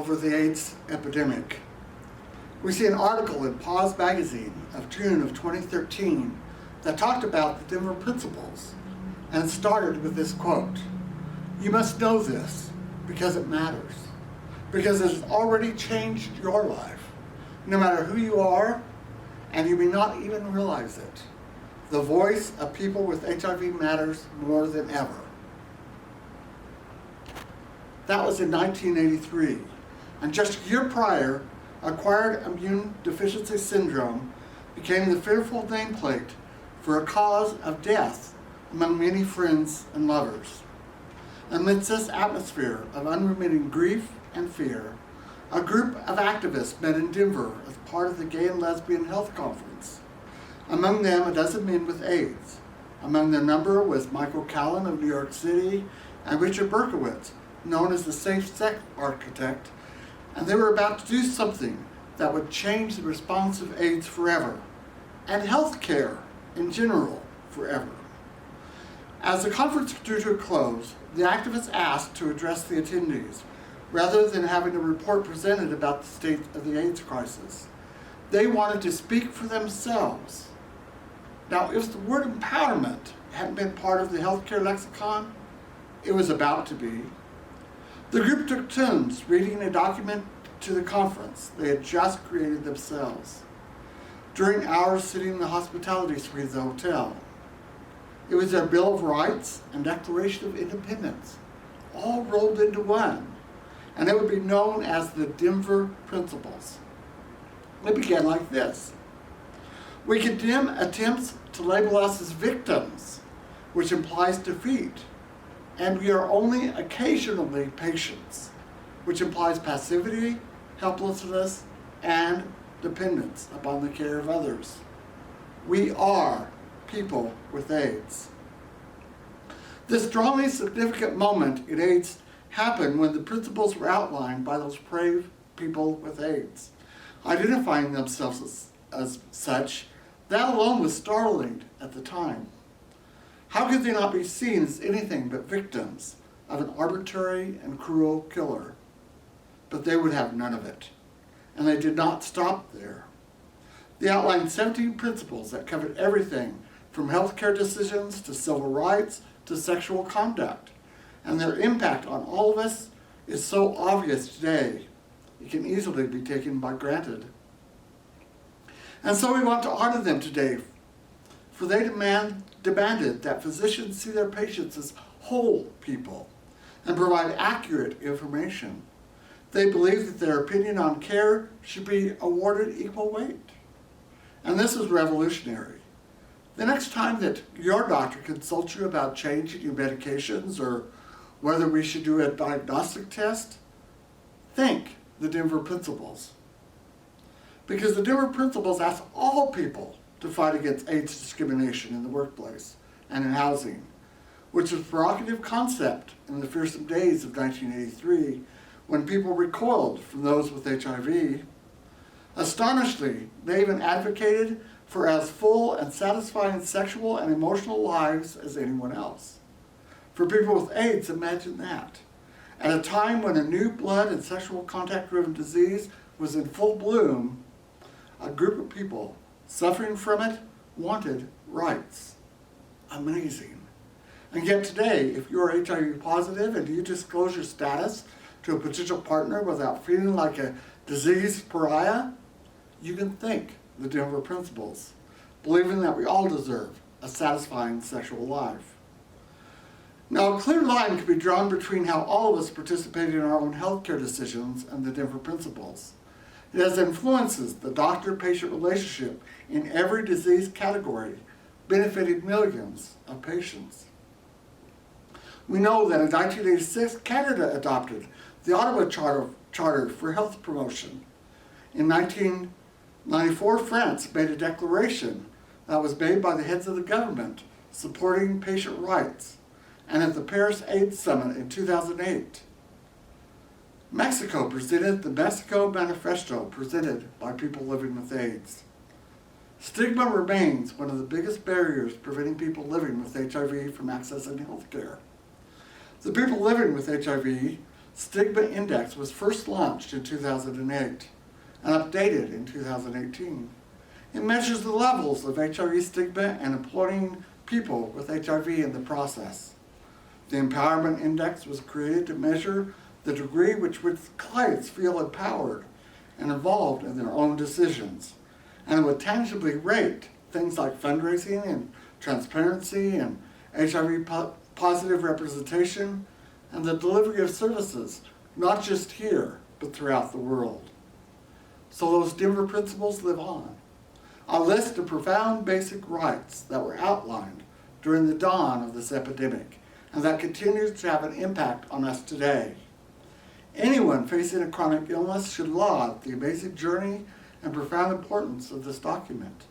over the AIDS epidemic. We see an article in Pause magazine of June of 2013 that talked about the Denver principles, and it started with this quote: "You must know this because it matters, because it has already changed your life, no matter who you are, and you may not even realize it. The voice of people with HIV matters more than ever." That was in 1983, and just a year prior, acquired immune deficiency syndrome became the fearful nameplate for a cause of death among many friends and lovers. Amidst this atmosphere of unremitting grief and fear, a group of activists met in Denver as part of the Gay and Lesbian Health Conference. Among them, a dozen men with AIDS. Among their number was Michael Callan of New York City and Richard Berkowitz, known as the Safe Sex Architect, and they were about to do something that would change the response of AIDS forever, and healthcare in general forever. As the conference drew to a close, the activists asked to address the attendees, rather than having a report presented about the state of the AIDS crisis. They wanted to speak for themselves. Now, if the word empowerment hadn't been part of the healthcare lexicon, it was about to be. The group took turns reading a document to the conference they had just created themselves, during hours sitting in the hospitality suite of the hotel. It was their Bill of Rights and Declaration of Independence, all rolled into one, and it would be known as the Denver Principles. It began like this: "We condemn attempts to label us as victims, which implies defeat, and we are only occasionally patients, which implies passivity, helplessness, and dependence upon the care of others. We are people with AIDS." This strongly significant moment in AIDS happened when the principles were outlined by those brave people with AIDS, identifying themselves as such. That alone was startling at the time. How could they not be seen as anything but victims of an arbitrary and cruel killer? But they would have none of it, and they did not stop there. They outlined 17 principles that covered everything from healthcare decisions to civil rights to sexual conduct, and their impact on all of us is so obvious today, it can easily be taken for granted. And so we want to honor them today, for they demanded that physicians see their patients as whole people and provide accurate information. They believe that their opinion on care should be awarded equal weight. And this is revolutionary. The next time that your doctor consults you about changing your medications or whether we should do a diagnostic test, think the Denver Principles. Because the Denver Principles ask all people to fight against AIDS discrimination in the workplace and in housing, which was a provocative concept in the fearsome days of 1983 when people recoiled from those with HIV. Astonishingly, they even advocated for as full and satisfying sexual and emotional lives as anyone else. For people with AIDS, imagine that. At a time when a new blood and sexual contact-driven disease was in full bloom, a group of people suffering from it wanted rights. Amazing. And yet today, if you are HIV positive and you disclose your status to a potential partner without feeling like a diseased pariah, you can think the Denver Principles, believing that we all deserve a satisfying sexual life. Now, a clear line can be drawn between how all of us participate in our own healthcare decisions and the Denver Principles. It has influences the doctor-patient relationship in every disease category, benefiting millions of patients. We know that in 1986, Canada adopted the Ottawa Charter for Health Promotion. In 1994, France made a declaration that was made by the heads of the government supporting patient rights, and at the Paris AIDS Summit in 2008, Mexico presented the Mexico Manifesto presented by people living with AIDS. Stigma remains one of the biggest barriers preventing people living with HIV from accessing health care. The people living with HIV Stigma Index was first launched in 2008 and updated in 2018. It measures the levels of HIV stigma and employing people with HIV in the process. The Empowerment Index was created to measure the degree which clients feel empowered and involved in their own decisions, and it would tangibly rate things like fundraising and transparency and HIV positive representation and the delivery of services, not just here, but throughout the world. So those Denver principles live on. A list of profound basic rights that were outlined during the dawn of this epidemic and that continues to have an impact on us today. Anyone facing a chronic illness should laud the amazing journey and profound importance of this document.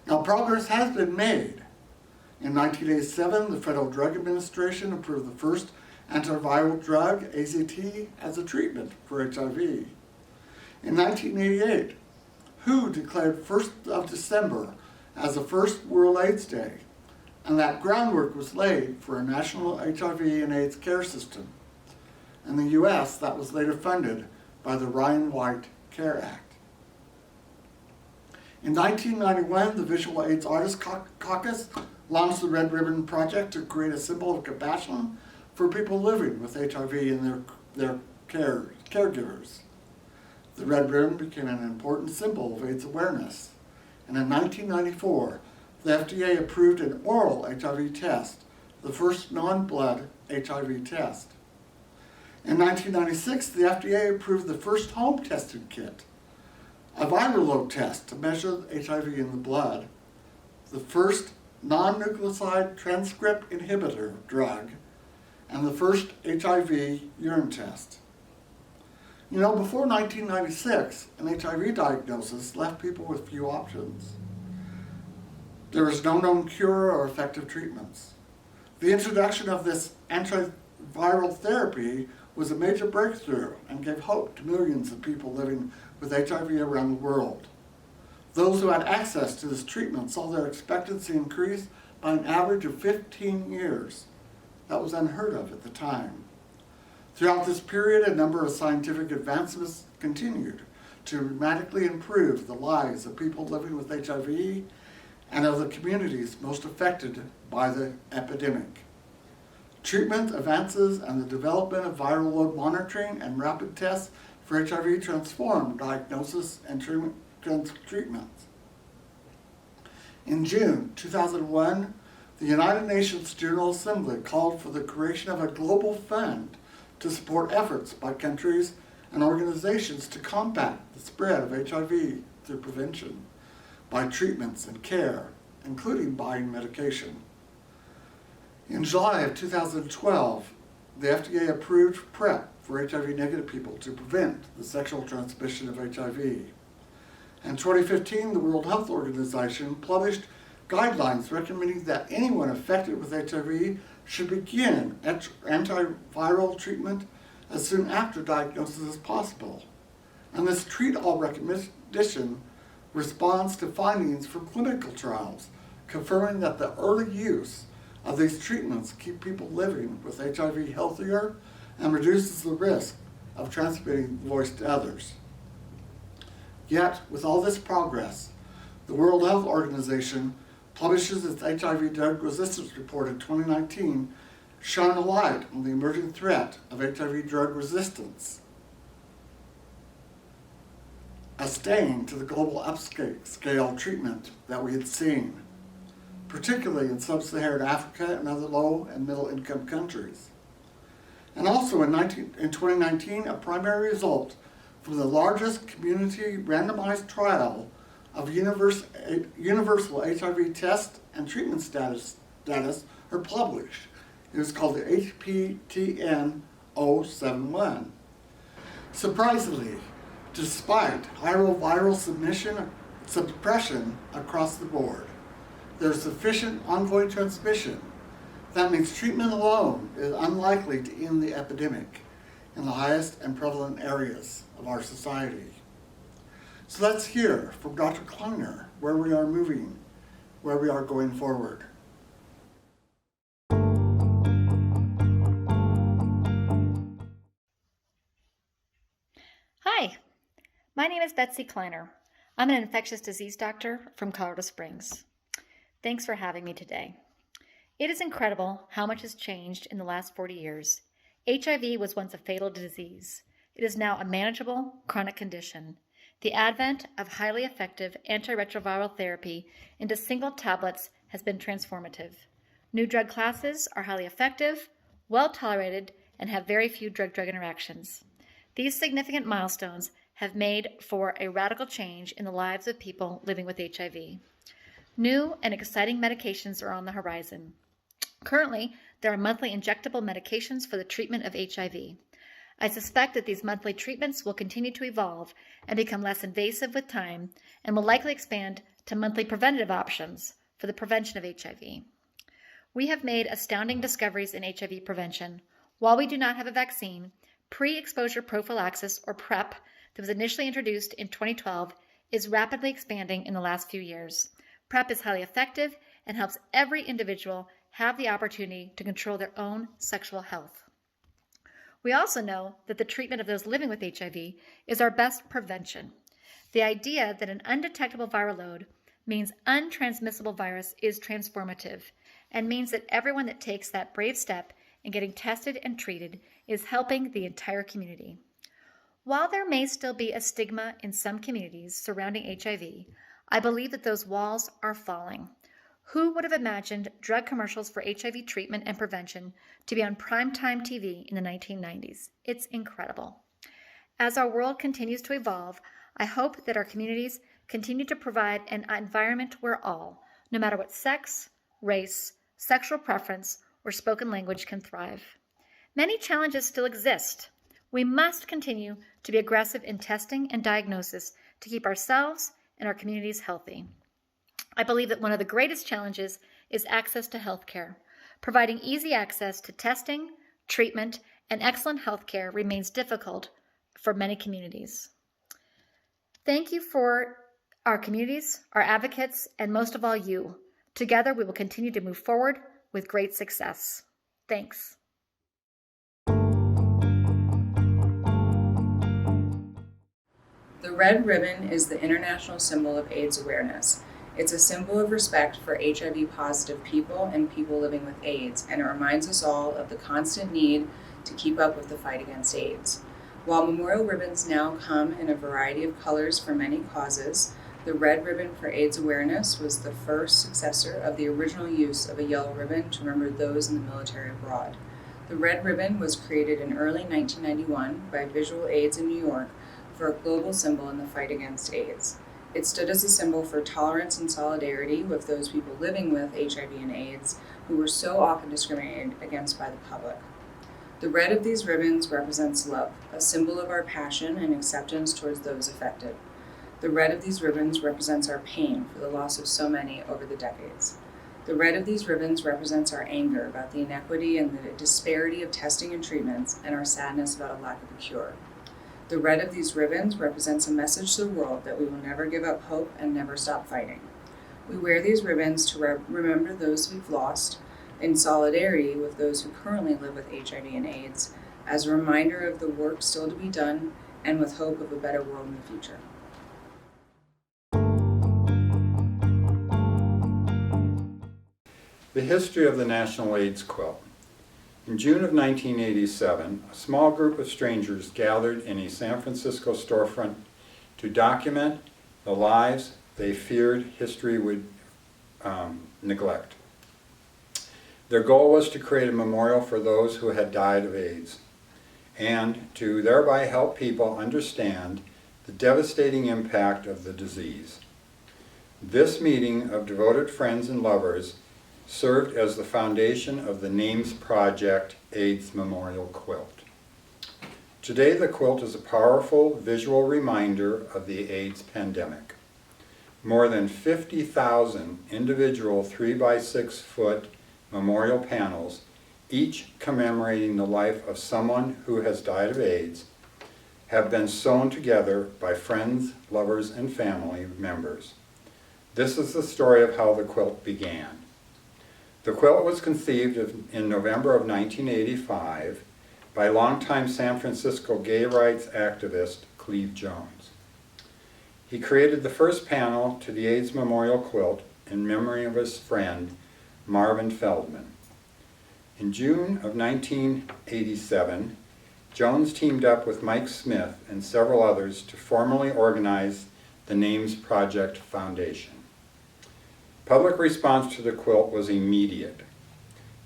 Now, progress has been made. In 1987, the Federal Drug Administration approved the first antiviral drug, AZT, as a treatment for HIV. In 1988, WHO declared 1st of December as the first World AIDS Day, and that groundwork was laid for a national HIV and AIDS care system. In the U.S., that was later funded by the Ryan White CARE Act. In 1991, the Visual AIDS Artists Caucus launched the Red Ribbon Project to create a symbol of compassion for people living with HIV and their caregivers. The Red Ribbon became an important symbol of AIDS awareness. And in 1994, the FDA approved an oral HIV test, the first non-blood HIV test. In 1996, the FDA approved the first home-tested kit, a viral load test to measure HIV in the blood, the first non-nucleoside transcript inhibitor drug, and the first HIV urine test. You know, before 1996, an HIV diagnosis left people with few options. There was no known cure or effective treatments. The introduction of this antiviral therapy was a major breakthrough and gave hope to millions of people living with HIV around the world. Those who had access to this treatment saw their expectancy increase by an average of 15 years. That was unheard of at the time. Throughout this period, a number of scientific advancements continued to dramatically improve the lives of people living with HIV and of the communities most affected by the epidemic. Treatment advances and the development of viral load monitoring and rapid tests for HIV transformed diagnosis and treatments. In June 2001, the United Nations General Assembly called for the creation of a global fund to support efforts by countries and organizations to combat the spread of HIV through prevention, by treatments and care, including buying medication. In July of 2012, the FDA approved PrEP for HIV-negative people to prevent the sexual transmission of HIV. In 2015, the World Health Organization published guidelines recommending that anyone affected with HIV should begin antiviral treatment as soon after diagnosis as possible. And this treat-all recommendation responds to findings from clinical trials confirming that the early use of these treatments keep people living with HIV healthier and reduces the risk of transmitting the voice to others. Yet, with all this progress, the World Health Organization publishes its HIV drug resistance report in 2019, shining a light on the emerging threat of HIV drug resistance, a stain to the global upscale treatment that we had seen, particularly in sub-Saharan Africa and other low and middle income countries. And also in 2019, a primary result from the largest community randomized trial of universal HIV test and treatment status are published. It was called the HPTN 071. Surprisingly, despite viral suppression across the board, there's sufficient ongoing transmission. That means treatment alone is unlikely to end the epidemic in the highest and prevalent areas of our society. So let's hear from Dr. Kleiner where we are moving, where we are going forward. My name is Betsy Kleiner. I'm an infectious disease doctor from Colorado Springs. Thanks for having me today. It is incredible how much has changed in the last 40 years. HIV was once a fatal disease. It is now a manageable chronic condition. The advent of highly effective antiretroviral therapy into single tablets has been transformative. New drug classes are highly effective, well tolerated, and have very few drug-drug interactions. These significant milestones have made for a radical change in the lives of people living with HIV. New and exciting medications are on the horizon. Currently, there are monthly injectable medications for the treatment of HIV. I suspect that these monthly treatments will continue to evolve and become less invasive with time and will likely expand to monthly preventative options for the prevention of HIV. We have made astounding discoveries in HIV prevention. While we do not have a vaccine, pre-exposure prophylaxis, or PrEP, that was initially introduced in 2012 is rapidly expanding in the last few years. PrEP is highly effective and helps every individual have the opportunity to control their own sexual health. We also know that the treatment of those living with HIV is our best prevention. The idea that an undetectable viral load means untransmissible virus is transformative and means that everyone that takes that brave step in getting tested and treated is helping the entire community. While there may still be a stigma in some communities surrounding HIV, I believe that those walls are falling. Who would have imagined drug commercials for HIV treatment and prevention to be on primetime TV in the 1990s? It's incredible. As our world continues to evolve, I hope that our communities continue to provide an environment where all, no matter what sex, race, sexual preference, or spoken language, can thrive. Many challenges still exist. We must continue to be aggressive in testing and diagnosis to keep ourselves and our communities healthy. I believe that one of the greatest challenges is access to health care. Providing easy access to testing, treatment, and excellent health care remains difficult for many communities. Thank you for our communities, our advocates, and most of all you. Together we will continue to move forward with great success. Thanks. The red ribbon is the international symbol of AIDS awareness. It's a symbol of respect for HIV-positive people and people living with AIDS, and it reminds us all of the constant need to keep up with the fight against AIDS. While memorial ribbons now come in a variety of colors for many causes, the red ribbon for AIDS awareness was the first successor of the original use of a yellow ribbon to remember those in the military abroad. The red ribbon was created in early 1991 by Visual AIDS in New York for a global symbol in the fight against AIDS. It stood as a symbol for tolerance and solidarity with those people living with HIV and AIDS who were so often discriminated against by the public. The red of these ribbons represents love, a symbol of our passion and acceptance towards those affected. The red of these ribbons represents our pain for the loss of so many over the decades. The red of these ribbons represents our anger about the inequity and the disparity of testing and treatments, and our sadness about a lack of a cure. The red of these ribbons represents a message to the world that we will never give up hope and never stop fighting. We wear these ribbons to remember those we've lost, in solidarity with those who currently live with HIV and AIDS, as a reminder of the work still to be done, and with hope of a better world in the future. The history of the National AIDS Quilt. In June of 1987, a small group of strangers gathered in a San Francisco storefront to document the lives they feared history would neglect. Their goal was to create a memorial for those who had died of AIDS, and to thereby help people understand the devastating impact of the disease. This meeting of devoted friends and lovers served as the foundation of the NAMES Project AIDS Memorial Quilt. Today, the quilt is a powerful visual reminder of the AIDS pandemic. More than 50,000 individual 3x6 foot memorial panels, each commemorating the life of someone who has died of AIDS, have been sewn together by friends, lovers, and family members. This is the story of how the quilt began. The quilt was conceived in November of 1985 by longtime San Francisco gay rights activist Cleve Jones. He created the first panel to the AIDS Memorial Quilt in memory of his friend, Marvin Feldman. In June of 1987, Jones teamed up with Mike Smith and several others to formally organize the Names Project Foundation. Public response to the quilt was immediate.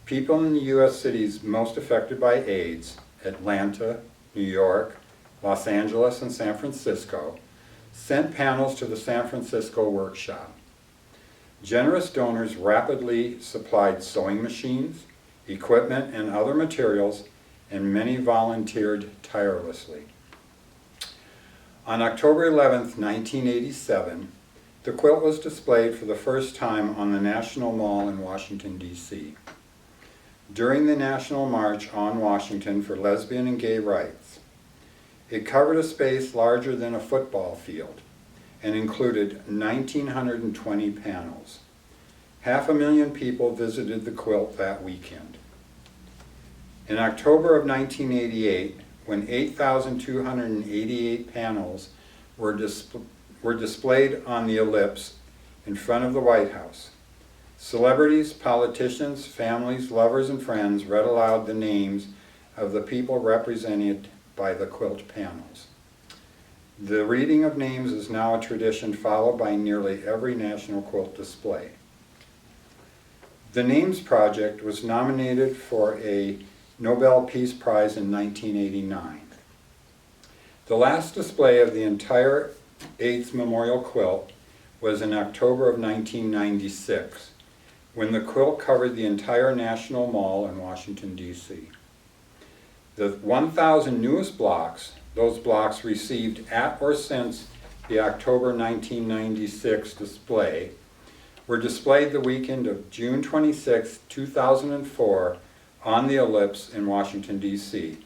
People in the U.S. cities most affected by AIDS, Atlanta, New York, Los Angeles, and San Francisco, sent panels to the San Francisco workshop. Generous donors rapidly supplied sewing machines, equipment, and other materials, and many volunteered tirelessly. On October 11, 1987, the quilt was displayed for the first time on the National Mall in Washington, D.C. During the National March on Washington for Lesbian and Gay Rights, it covered a space larger than a football field and included 1,920 panels. 500,000 people visited the quilt that weekend. In October of 1988, when 8,288 panels were displayed on the ellipse in front of the White House, celebrities, politicians, families, lovers, and friends read aloud the names of the people represented by the quilt panels. The reading of names is now a tradition followed by nearly every national quilt display. The Names Project was nominated for a Nobel Peace Prize in 1989. The last display of the entire AIDS Memorial Quilt was in October of 1996, when the quilt covered the entire National Mall in Washington, D.C. The 1,000 newest blocks, those blocks received at or since the October 1996 display, were displayed the weekend of June 26, 2004 on the ellipse in Washington, D.C.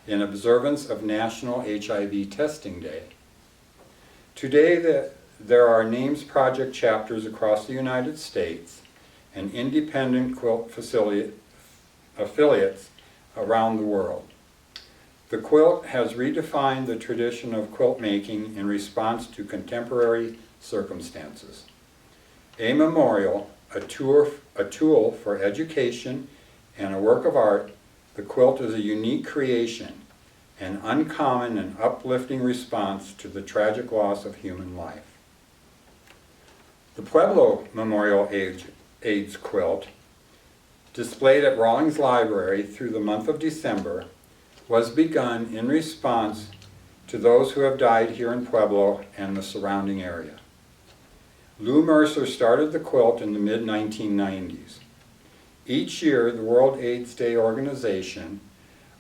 in observance of National HIV Testing Day. Today there are Names Project chapters across the United States and independent quilt affiliates around the world. The quilt has redefined the tradition of quilt making in response to contemporary circumstances. A memorial, a tool for education, and a work of art, the quilt is a unique creation, an uncommon and uplifting response to the tragic loss of human life. The Pueblo Memorial AIDS Quilt, displayed at Rawlings Library through the month of December, was begun in response to those who have died here in Pueblo and the surrounding area. Lou Mercer started the quilt in the mid-1990s. Each year, the World AIDS Day organization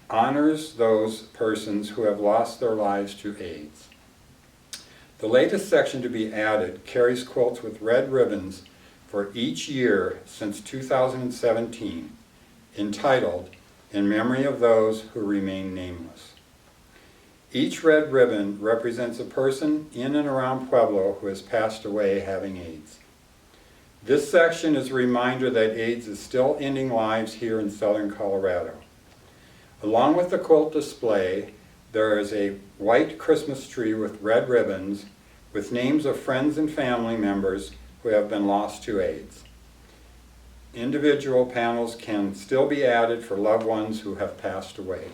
honors those persons who have lost their lives to AIDS. The latest section to be added carries quilts with red ribbons for each year since 2017, entitled "In Memory of Those Who Remain Nameless." Each red ribbon represents a person in and around Pueblo who has passed away having AIDS. This section is a reminder that AIDS is still ending lives here in southern Colorado. Along with the quilt display, there is a white Christmas tree with red ribbons with names of friends and family members who have been lost to AIDS. Individual panels can still be added for loved ones who have passed away.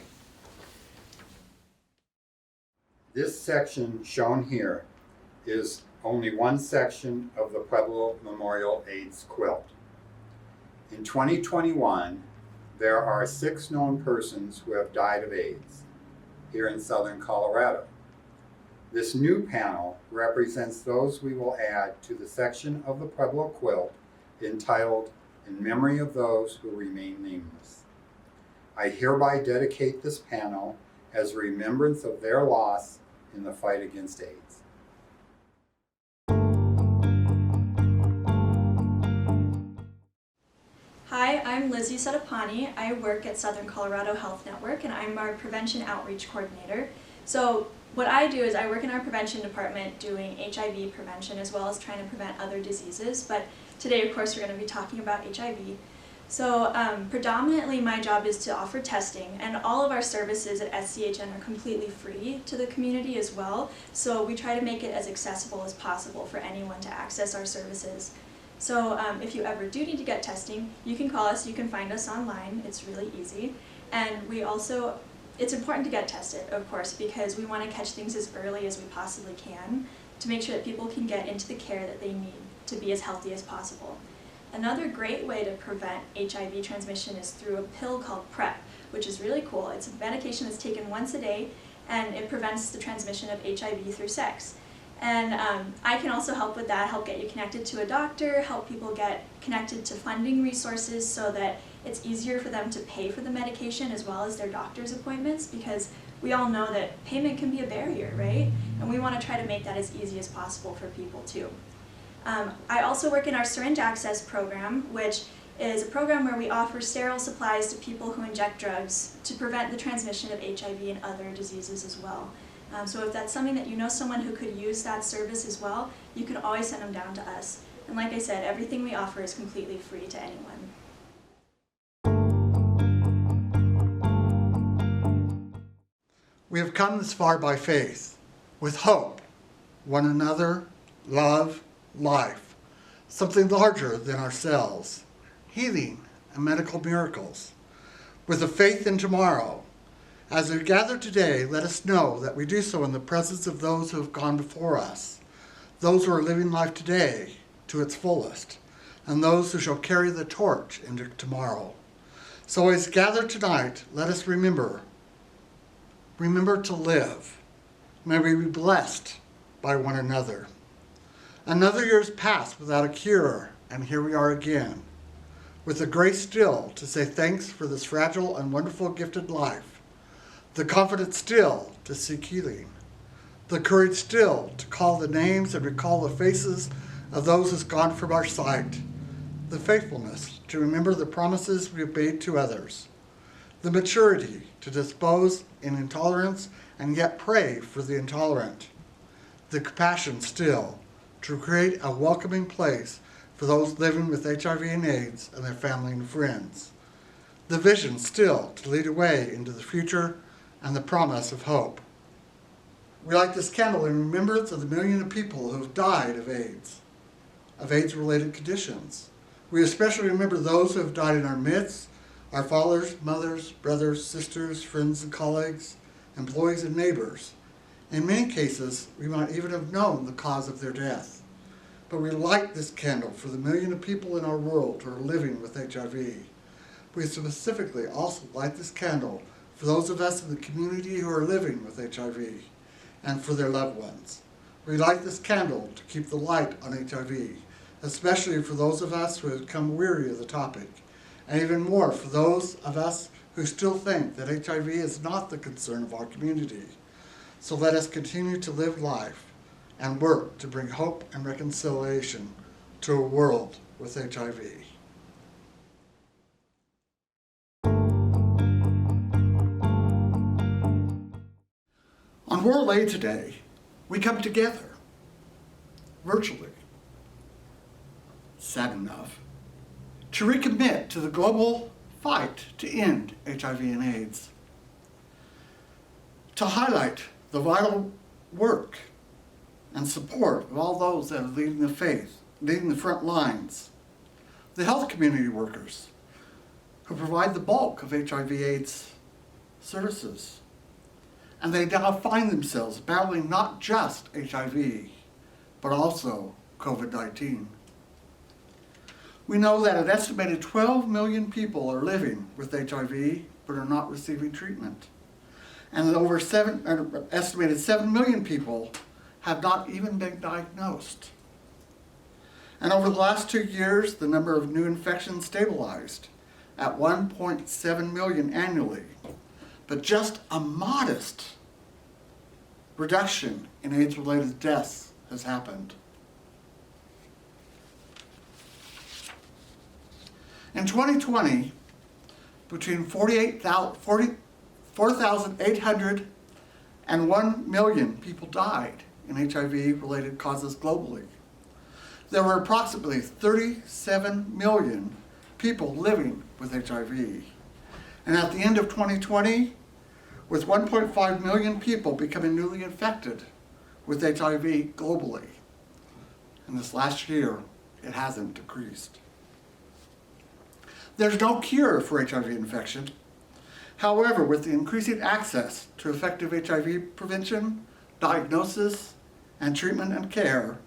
This section shown here is only one section of the Pueblo Memorial AIDS Quilt. In 2021, there are 6 known persons who have died of AIDS here in southern Colorado. This new panel represents those we will add to the section of the Pueblo quilt entitled "In Memory of Those Who Remain Nameless." I hereby dedicate this panel as a remembrance of their loss in the fight against AIDS. Hi, I'm Lizzie Sedapani. I work at Southern Colorado Health Network and I'm our Prevention Outreach Coordinator. So what I do is I work in our prevention department doing HIV prevention as well as trying to prevent other diseases. But today, of course, we're going to be talking about HIV. So predominantly my job is to offer testing, and all of our services at SCHN are completely free to the community as well. So we try to make it as accessible as possible for anyone to access our services. So if you ever do need to get testing, you can call us, you can find us online, it's really easy. And we also, it's important to get tested, of course, because we want to catch things as early as we possibly can to make sure that people can get into the care that they need to be as healthy as possible. Another great way to prevent HIV transmission is through a pill called PrEP, which is really cool. It's a medication that's taken once a day, and it prevents the transmission of HIV through sex. And I can also help with that, help get you connected to a doctor, help people get connected to funding resources so that it's easier for them to pay for the medication as well as their doctor's appointments, because we all know that payment can be a barrier, right? And we want to try to make that as easy as possible for people too. I also work in our Syringe Access program, which is a program where we offer sterile supplies to people who inject drugs to prevent the transmission of HIV and other diseases as well. So if that's something that you know someone who could use that service as well, you can always send them down to us. And like I said, everything we offer is completely free to anyone. We have come this far by faith, with hope, one another, love, life, something larger than ourselves, healing and medical miracles, with a faith in tomorrow. As we gather today, let us know that we do so in the presence of those who have gone before us, those who are living life today to its fullest, and those who shall carry the torch into tomorrow. So as gathered tonight, let us remember to live. May we be blessed by one another. Another year's passed without a cure, and here we are again, with the grace still to say thanks for this fragile and wonderful gifted life, the confidence still to seek healing, the courage still to call the names and recall the faces of those who's gone from our sight, the faithfulness to remember the promises we have made to others, the maturity to dispose in intolerance and yet pray for the intolerant, the compassion still to create a welcoming place for those living with HIV and AIDS and their family and friends, the vision still to lead away into the future and the promise of hope. We light this candle in remembrance of the millions of people who have died of AIDS-related conditions. We especially remember those who have died in our midst, our fathers, mothers, brothers, sisters, friends and colleagues, employees and neighbors. In many cases, we might even have known the cause of their death. But we light this candle for the million of people in our world who are living with HIV. We specifically also light this candle for those of us in the community who are living with HIV and for their loved ones. We light this candle to keep the light on HIV, especially for those of us who have become weary of the topic, and even more for those of us who still think that HIV is not the concern of our community. So let us continue to live life and work to bring hope and reconciliation to a world with HIV. On World AIDS Day, we come together, virtually, sad enough, to recommit to the global fight to end HIV and AIDS, to highlight the vital work and support of all those that are leading the front lines, the health community workers who provide the bulk of HIV/AIDS services. And they now find themselves battling not just HIV, but also COVID-19. We know that an estimated 12 million people are living with HIV, but are not receiving treatment. And that an estimated 7 million people have not even been diagnosed. And over the last 2 years, the number of new infections stabilized at 1.7 million annually, but just a modest reduction in AIDS-related deaths has happened. In 2020, between 4,800 and 1 million people died in HIV-related causes globally. There were approximately 37 million people living with HIV. And at the end of 2020, with 1.5 million people becoming newly infected with HIV globally. In this last year, it hasn't decreased. There's no cure for HIV infection. However, with the increasing access to effective HIV prevention, diagnosis, and treatment and care,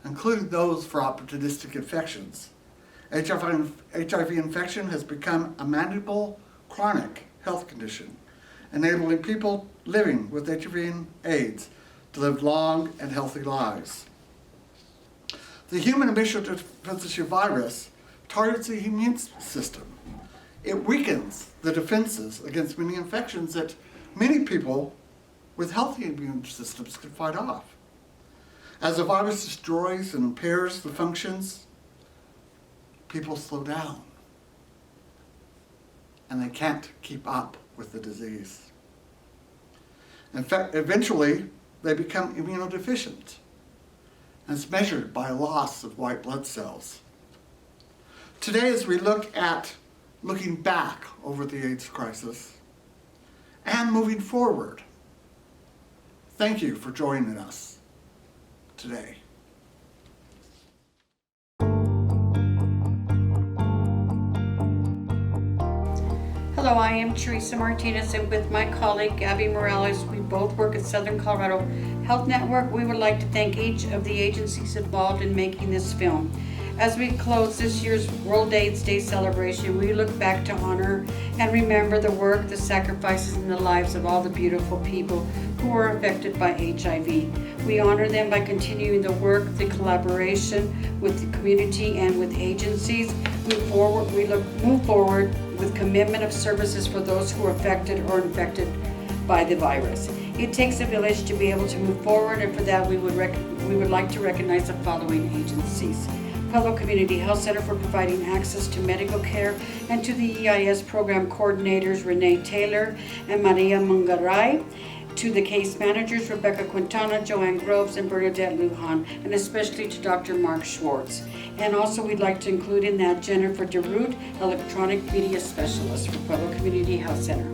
including those for opportunistic infections, HIV infection has become a manageable chronic health condition, enabling people living with HIV and AIDS to live long and healthy lives. The human immunodeficiency virus targets the immune system. It weakens the defenses against many infections that many people with healthy immune systems can fight off. As the virus destroys and impairs the functions, people slow down and they can't keep up with the disease. In fact, eventually they become immunodeficient, and it's measured by a loss of white blood cells. Today, as we looking back over the AIDS crisis and moving forward, thank you for joining us today. Hello, I am Teresa Martinez, and with my colleague Gabby Morales, we both work at Southern Colorado Health Network. We would like to thank each of the agencies involved in making this film. As we close this year's World AIDS Day celebration, we look back to honor and remember the work, the sacrifices, and the lives of all the beautiful people who are affected by HIV. We honor them by continuing the work, the collaboration with the community and with agencies. Move forward with commitment of services for those who are affected or infected by the virus. It takes a village to be able to move forward, and for that we would like to recognize the following agencies. Pueblo Community Health Center for providing access to medical care, and to the EIS program coordinators Renee Taylor and Maria Mungaray, to the case managers Rebecca Quintana, Joanne Groves, and Bernadette Lujan, and especially to Dr. Mark Schwartz. And also we'd like to include in that Jennifer DeRoot, electronic media specialist for Pueblo Community Health Center.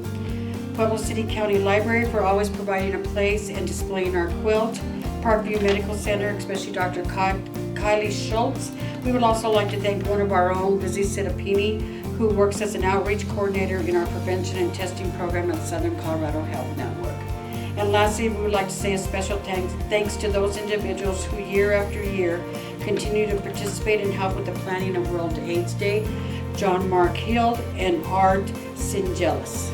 Pueblo City County Library for always providing a place and displaying our quilt. Parkview Medical Center, especially Dr. Kylie Schultz. We would also like to thank one of our own, Lizzie Sidapini, who works as an outreach coordinator in our prevention and testing program at Southern Colorado Health Network. And lastly, we would like to say a special thanks to those individuals who year after year continue to participate and help with the planning of World AIDS Day, John Mark Hield and Art Singelis.